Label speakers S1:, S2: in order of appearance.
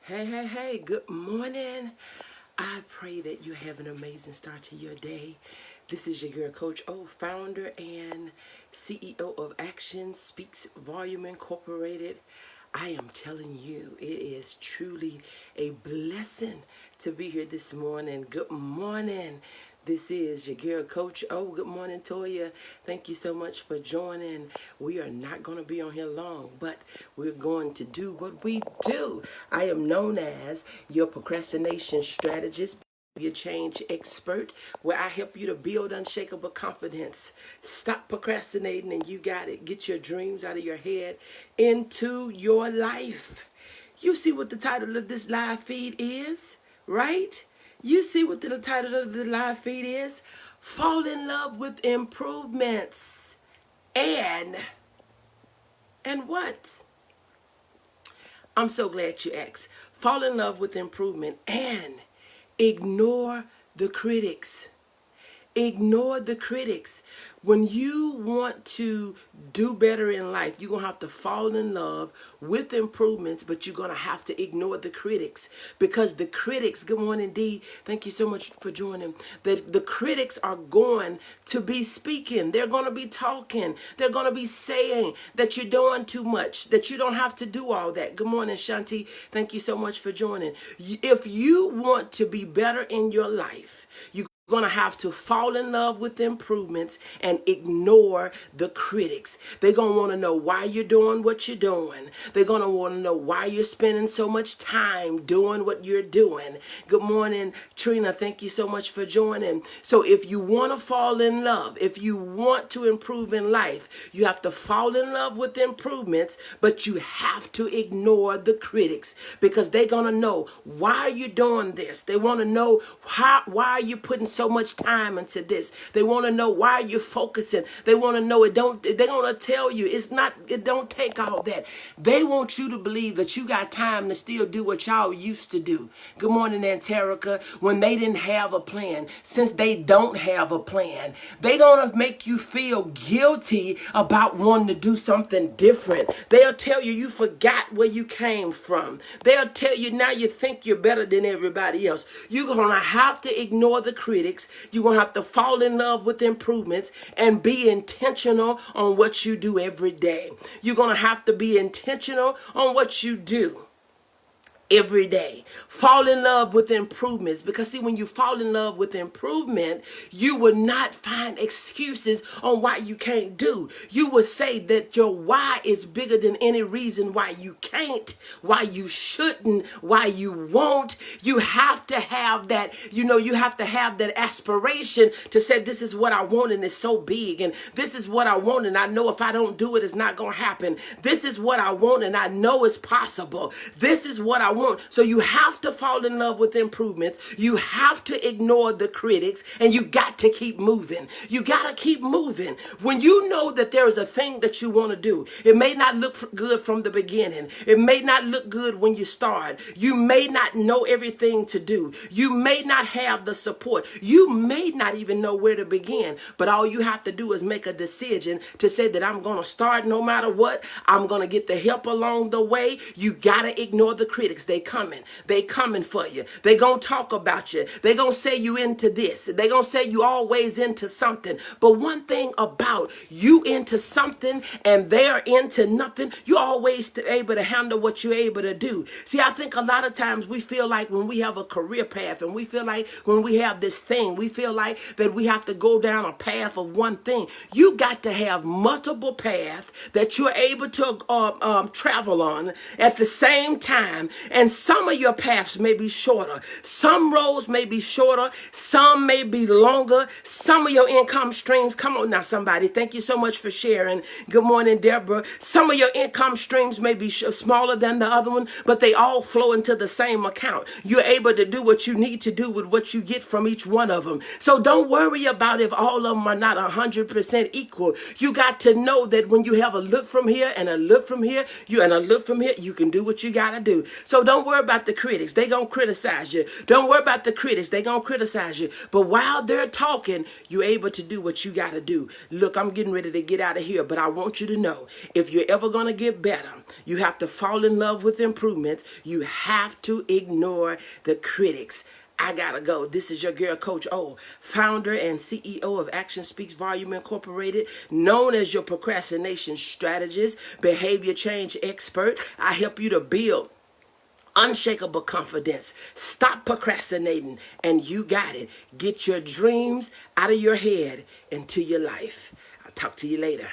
S1: Hey, good morning. I pray that you have an amazing start to your day. This is your girl, Coach O, founder and CEO of Action Speaks Volume Incorporated. I am telling you, it is truly a blessing to be here this morning. Good morning. This is your girl, Coach O. Good morning, Toya. Thank you so much for joining. We are not going to be on here long, but we're going to do what we do. I am known as your procrastination strategist, your change expert, where I help you to build unshakable confidence. Stop procrastinating and you got it. Get your dreams out of your head into your life. You see what the title of this live feed is, right? You see what the title of the live feed is? Fall in love with improvements. And what? I'm so glad you asked. Fall in love with improvement and ignore the critics. Ignore the critics. When you want to do better in life, you're going to have to fall in love with improvements, but you're going to have to ignore the critics, because the critics, good morning, Dee. Thank you so much for joining. The critics are going to be speaking. They're going to be talking. They're going to be saying that you're doing too much, that you don't have to do all that. Good morning, Shanti. Thank you so much for joining. If you want to be better in your life, you're going to have to fall in love with improvements and ignore the critics. They're going to want to know why you're doing what you're doing. They're going to want to know why you're spending so much time doing what you're doing. Good morning, Trina. Thank you so much for joining. So if you want to fall in love, if you want to improve in life, you have to fall in love with improvements, but you have to ignore the critics, because they're going to know why you're doing this. They want to know why are you putting so much time into this. They want to know why you're focusing. They want to know they're going to tell you it don't take all that. They want you to believe that you got time to still do what y'all used to do. Good morning, Anterica. When they didn't have a plan, since they don't have a plan, they're going to make you feel guilty about wanting to do something different. They'll tell you you forgot where you came from. They'll tell you now you think you're better than everybody else. You're going to have to ignore the critics. You're going to have to fall in love with improvements and be intentional on what you do every day. You're going to have to be intentional on what you do every day. Fall in love with improvements, because see, when you fall in love with improvement, you will not find excuses on why you can't do. You will say that your why is bigger than any reason why you can't, why you shouldn't, why you won't. You have to have that, you have to have that aspiration to say, this is what I want and it's so big, and this is what I want and I know if I don't do it, it's not going to happen. This is what I want and I know it's possible. This is what I want. So you have to fall in love with improvements. You have to ignore the critics, and you got to keep moving. You got to keep moving. When you know that there is a thing that you want to do, it may not look good from the beginning. It may not look good when you start. You may not know everything to do. You may not have the support. You may not even know where to begin. But all you have to do is make a decision to say that I'm going to start no matter what. I'm going to get the help along the way. You got to ignore the critics. They coming for you. They gonna talk about you. They gonna say you into this. They gonna say you always into something. But one thing about you into something and they're into nothing, you're always able to handle what you're able to do. See, I think a lot of times we feel like when we have a career path, and we feel like when we have this thing, we feel like that we have to go down a path of one thing. You got to have multiple paths that you're able to travel on at the same time. And some of your paths may be shorter. Some roads may be shorter. Some may be longer. Some of your income streams, come on now, somebody. Thank you so much for sharing. Good morning, Deborah. Some of your income streams may be smaller than the other one, but they all flow into the same account. You're able to do what you need to do with what you get from each one of them. So don't worry about if all of them are not 100% equal. You got to know that when you have a look from here and a look from here, and a look from here, you can do what you got to do. So don't worry about the critics. They're going to criticize you. Don't worry about the critics. They're going to criticize you. But while they're talking, you're able to do what you got to do. Look, I'm getting ready to get out of here, but I want you to know, if you're ever going to get better, you have to fall in love with improvements. You have to ignore the critics. I gotta go. This is your girl, Coach O, founder and CEO of Action Speaks Volume Incorporated, known as your procrastination strategist, behavior change expert. I help you to build unshakable confidence. Stop procrastinating, and you got it. Get your dreams out of your head into your life. I'll talk to you later.